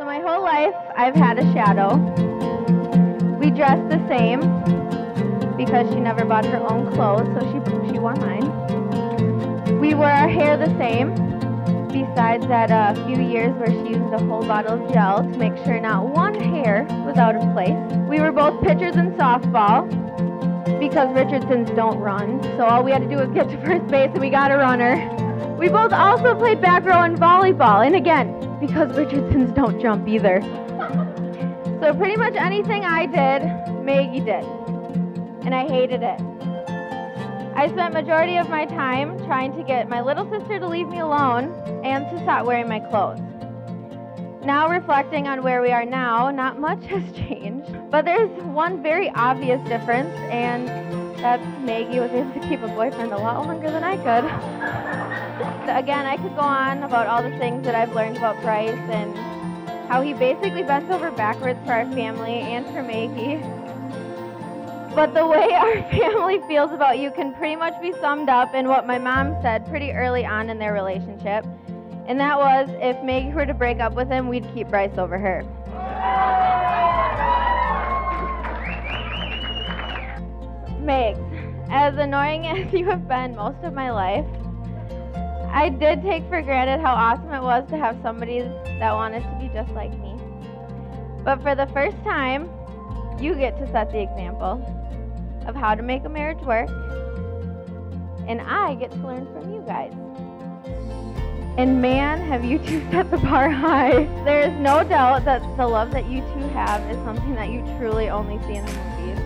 So my whole life, I've had a shadow. We dress the same because she never bought her own clothes, so she wore mine. We wear our hair the same, besides that a few years where she used a whole bottle of gel to make sure not one hair was out of place. We were both pitchers in softball because Richardsons don't run, so all we had to do was get to first base and we got a runner. We both also played back row in volleyball, and again, because Richardsons don't jump either. So pretty much anything I did, Maggie did, and I hated it. I spent majority of my time trying to get my little sister to leave me alone and to stop wearing my clothes. Now reflecting on where we are now, not much has changed, but there's one very obvious difference, and that's Maggie was able to keep a boyfriend a lot longer than I could. Again, I could go on about all the things that I've learned about Bryce and how he basically bent over backwards for our family and for Maggie. But the way our family feels about you can pretty much be summed up in what my mom said pretty early on in their relationship. And that was, if Maggie were to break up with him, we'd keep Bryce over her. Megs, as annoying as you have been most of my life, I did take for granted how awesome it was to have somebody that wanted to be just like me. But for the first time, you get to set the example of how to make a marriage work, and I get to learn from you guys. And man, have you two set the bar high. There is no doubt that the love that you two have is something that you truly only see in the movies.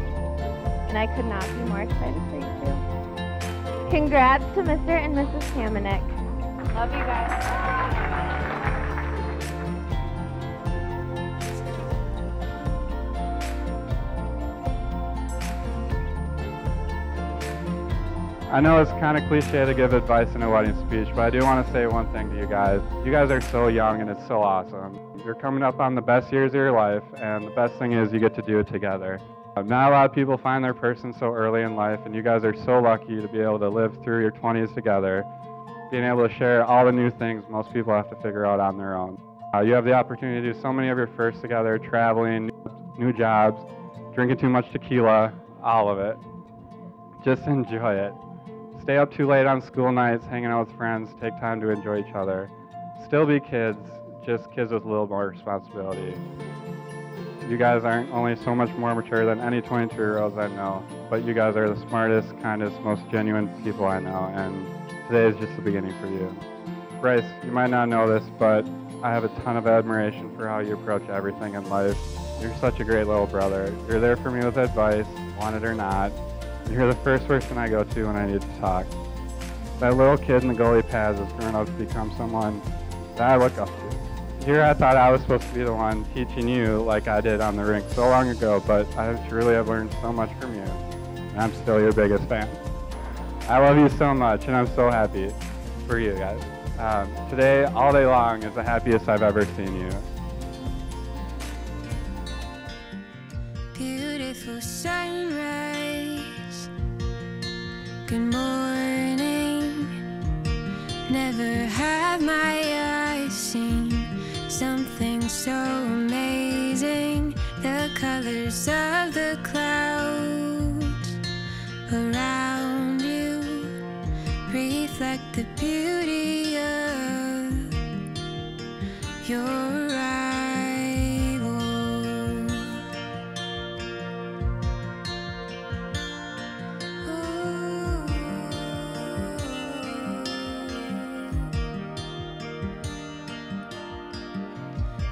And I could not be more excited for you two. Congrats to Mr. and Mrs. Kamenik. Love you guys. I know it's kind of cliche to give advice in a wedding speech, but I do want to say one thing to you guys. You guys are so young and it's so awesome. You're coming up on the best years of your life, and the best thing is you get to do it together. Not a lot of people find their person so early in life, and you guys are so lucky to be able to live through your 20s together, being able to share all the new things most people have to figure out on their own. You have the opportunity to do so many of your firsts together, traveling, new jobs, drinking too much tequila, all of it. Just enjoy it. Stay up too late on school nights, hanging out with friends, take time to enjoy each other. Still be kids, just kids with a little more responsibility. You guys aren't only so much more mature than any 22-year-olds I know, but you guys are the smartest, kindest, most genuine people I know, and today is just the beginning for you. Bryce, you might not know this, but I have a ton of admiration for how you approach everything in life. You're such a great little brother. You're there for me with advice, want it or not. You're the first person I go to when I need to talk. That little kid in the goalie pads has grown up to become someone that I look up to. Here I thought I was supposed to be the one teaching you like I did on the rink so long ago, but I truly have learned so much from you, and I'm still your biggest fan. I love you so much, and I'm so happy for you guys. Today, all day long, is the happiest I've ever seen you. Beautiful sunrise. Good morning. Never have my eyes seen something so amazing. The colors of the clouds around you reflect the beauty of your arrival.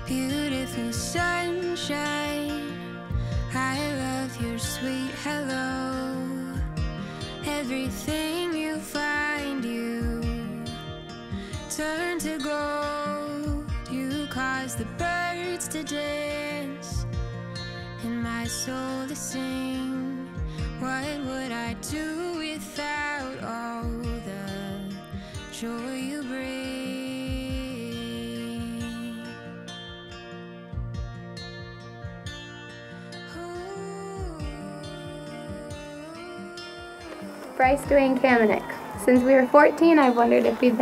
Beautiful sunshine, I love your sweet hello. Everything you find, you turn to gold. You cause the birds to dance and my soul to sing. What would I do without all the joy you bring? Bryce Dwayne Kamenik. Since we were 14, I've wondered if we'd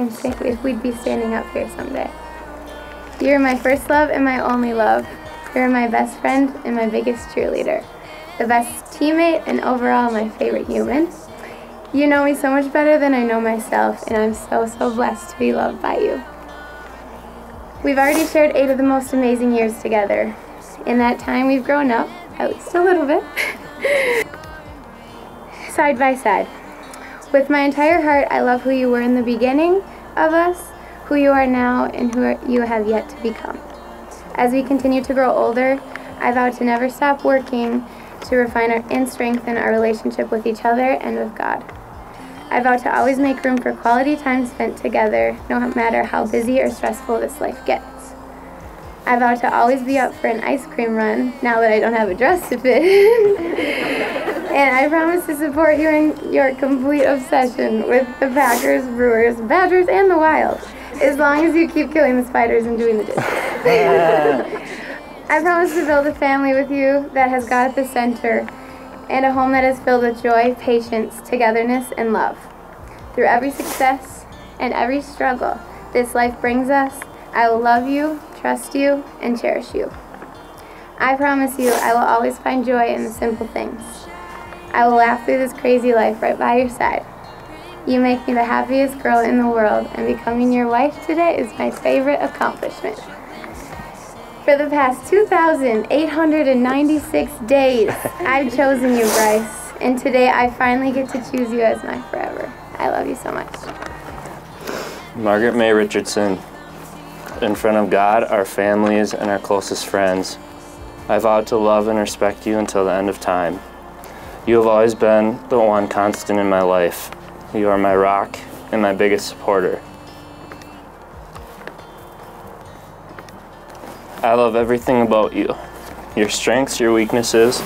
be standing up here someday. You're my first love and my only love. You're my best friend and my biggest cheerleader. The best teammate and overall my favorite human. You know me so much better than I know myself, and I'm so, so blessed to be loved by you. We've already shared 8 of the most amazing years together. In that time, we've grown up, at least a little bit, side by side. With my entire heart, I love who you were in the beginning of us, who you are now, and who you have yet to become. As we continue to grow older, I vow to never stop working to refine and strengthen our relationship with each other and with God. I vow to always make room for quality time spent together, no matter how busy or stressful this life gets. I vow to always be up for an ice cream run, now that I don't have a dress to fit in. And I promise to support you in your complete obsession with the Packers, Brewers, Badgers, and the Wild, as long as you keep killing the spiders and doing the dishes. I promise to build a family with you that has God at the center, and a home that is filled with joy, patience, togetherness, and love. Through every success and every struggle this life brings us, I will love you, trust you, and cherish you. I promise you I will always find joy in the simple things. I will laugh through this crazy life right by your side. You make me the happiest girl in the world, and becoming your wife today is my favorite accomplishment. For the past 2,896 days, I've chosen you, Bryce, and today I finally get to choose you as my forever. I love you so much. Margaret May Richardson, in front of God, our families, and our closest friends, I vow to love and respect you until the end of time. You have always been the one constant in my life. You are my rock and my biggest supporter. I love everything about you. Your strengths, your weaknesses,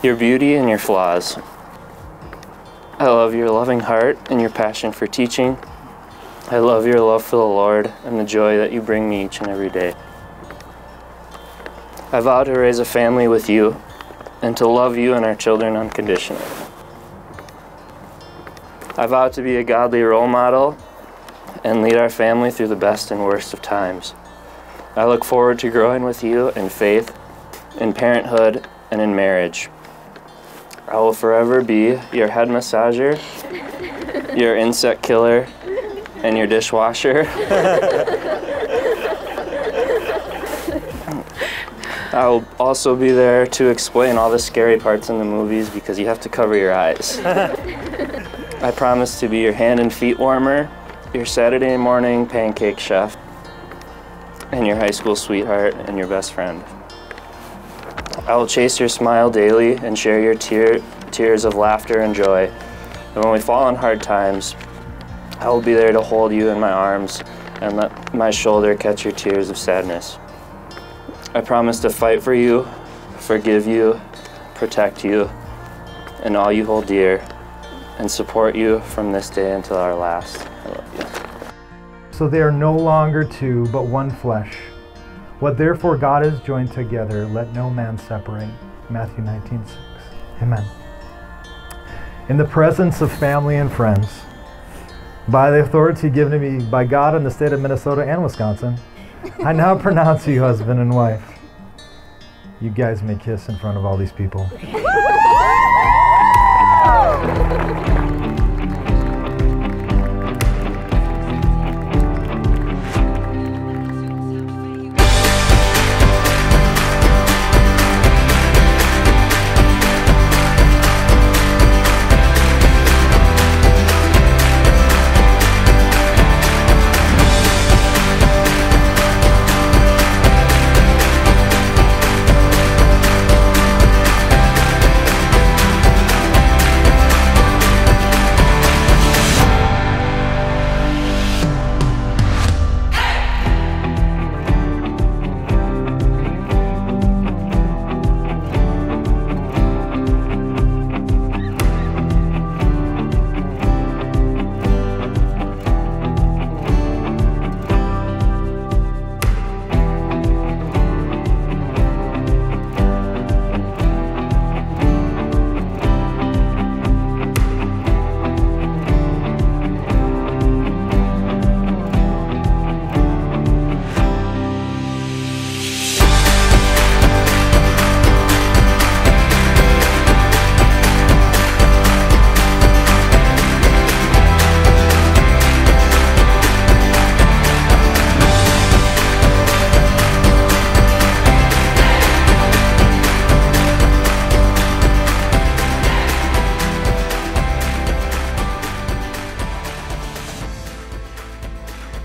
your beauty and your flaws. I love your loving heart and your passion for teaching. I love your love for the Lord and the joy that you bring me each and every day. I vow to raise a family with you and to love you and our children unconditionally. I vow to be a godly role model and lead our family through the best and worst of times. I look forward to growing with you in faith, in parenthood, and in marriage. I will forever be your head massager, your insect killer, and your dishwasher. I will also be there to explain all the scary parts in the movies because you have to cover your eyes. I promise to be your hand and feet warmer, your Saturday morning pancake chef, and your high school sweetheart and your best friend. I will chase your smile daily and share your tears of laughter and joy. And when we fall on hard times, I will be there to hold you in my arms and let my shoulder catch your tears of sadness. I promise to fight for you, forgive you, protect you, and all you hold dear, and support you from this day until our last. I love you. So they are no longer two, but one flesh. What therefore God has joined together, let no man separate. Matthew 19:6. Amen. In the presence of family and friends, by the authority given to me by God in the state of Minnesota and Wisconsin, I now pronounce you husband and wife. You guys may kiss in front of all these people.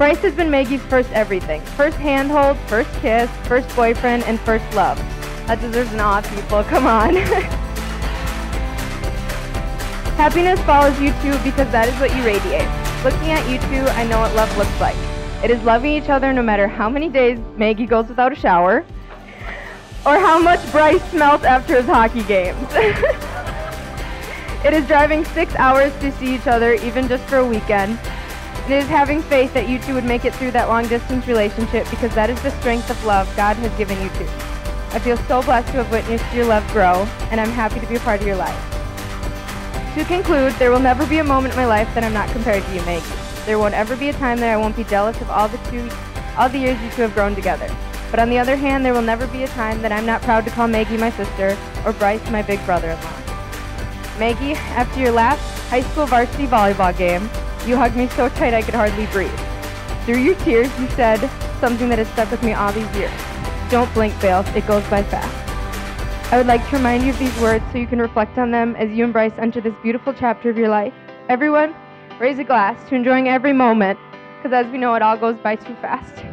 Bryce has been Maggie's first everything. First handhold, first kiss, first boyfriend, and first love. That deserves an awe, people. Come on. Happiness follows you two because that is what you radiate. Looking at you two, I know what love looks like. It is loving each other no matter how many days Maggie goes without a shower, or how much Bryce smells after his hockey games. It is driving 6 hours to see each other, even just for a weekend. And it is having faith that you two would make it through that long-distance relationship, because that is the strength of love God has given you two. I feel so blessed to have witnessed your love grow, and I'm happy to be a part of your life. To conclude, there will never be a moment in my life that I'm not compared to you, Maggie. There won't ever be a time that I won't be jealous of all the years you two have grown together. But on the other hand, there will never be a time that I'm not proud to call Maggie my sister or Bryce my big brother-in-law. Maggie, after your last high school varsity volleyball game, you hugged me so tight I could hardly breathe. Through your tears, you said something that has stuck with me all these years. Don't blink, Vale. It goes by fast. I would like to remind you of these words so you can reflect on them as you and Bryce enter this beautiful chapter of your life. Everyone, raise a glass to enjoying every moment, because as we know, it all goes by too fast.